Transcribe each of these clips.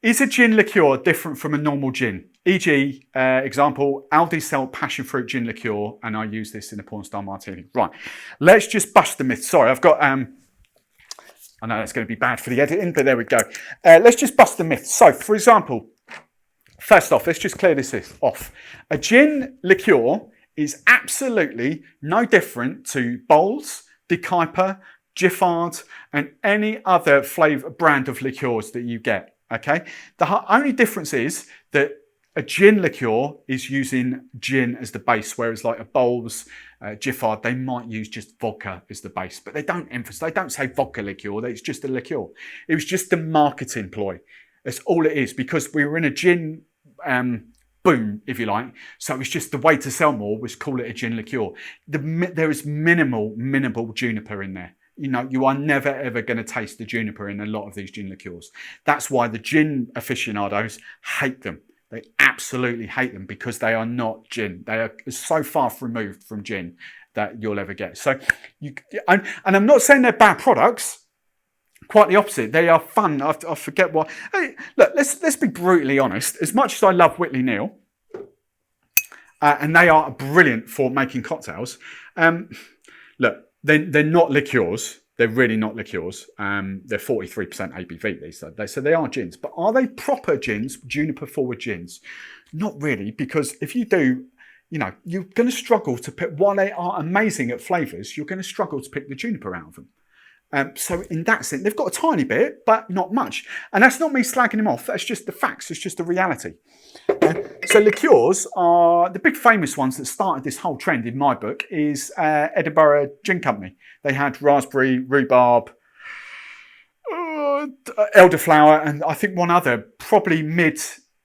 Is a gin liqueur different from a normal gin? E.g., example, Aldi sell passion fruit gin liqueur, and I use this in a porn star martini. Right, let's just bust the myth. Sorry, I've got, I know that's going to be bad for the editing, but there we go. Let's just bust the myth. So, for example, first off, let's just clear this off. A gin liqueur is absolutely no different to Bols, De Kuyper, Giffard, and any other flavour brand of liqueurs that you get. Okay, the only difference is that a gin liqueur is using gin as the base, whereas like a Bols, Giffard, they might use just vodka as the base, but they don't emphasize, they don't say vodka liqueur, it's just a liqueur. It was just a marketing ploy. That's all it is, because we were in a gin boom, if you like. So it was just the way to sell more was call it a gin liqueur. There is minimal juniper in there. You know, you are never ever going to taste the juniper in a lot of these gin liqueurs. That's why the gin aficionados hate them. They absolutely hate them because they are not gin. They are so far removed from gin that you'll ever get. So, and I'm not saying they're bad products. Quite the opposite. They are fun. I forget what. Hey, look, let's be brutally honest. As much as I love Whitley Neal, and they are brilliant for making cocktails. Look. They're not liqueurs. They're really not liqueurs. They're 43% ABV these days. So they are gins. But are they proper gins, juniper forward gins? Not really, because if you do, you know, you're going to struggle to pick, while they are amazing at flavours, you're going to struggle to pick the juniper out of them. So in that sense, they've got a tiny bit, but not much. And that's not me slagging them off. That's just the facts. It's just the reality. So liqueurs are the big famous ones that started this whole trend in my book is Edinburgh Gin Company. They had raspberry, rhubarb, elderflower, and I think one other, probably mid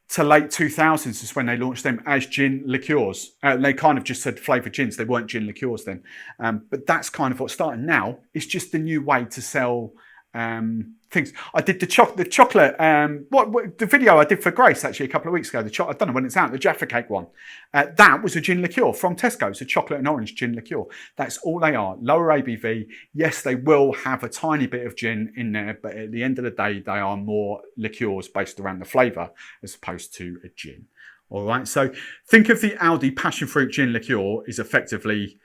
to late 2000s is when they launched them as gin liqueurs. They kind of just said flavoured gins. They weren't gin liqueurs then. But that's kind of what started. Now it's just a new way to sell things. I did the chocolate, the video I did for Grace actually a couple of weeks ago. I don't know when it's out, the Jaffa Cake one. That was a gin liqueur from Tesco's, a chocolate and orange gin liqueur. That's all they are. Lower ABV. Yes, they will have a tiny bit of gin in there, but at the end of the day, they are more liqueurs based around the flavour as opposed to a gin. All right. So think of the Aldi passion fruit gin liqueur is effectively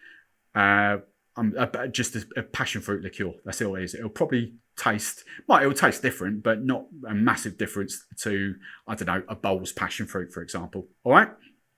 just a passion fruit liqueur. That's all it is. It'll probably it'll taste different, but not a massive difference to, I don't know, a Bols passion fruit, for example. All right.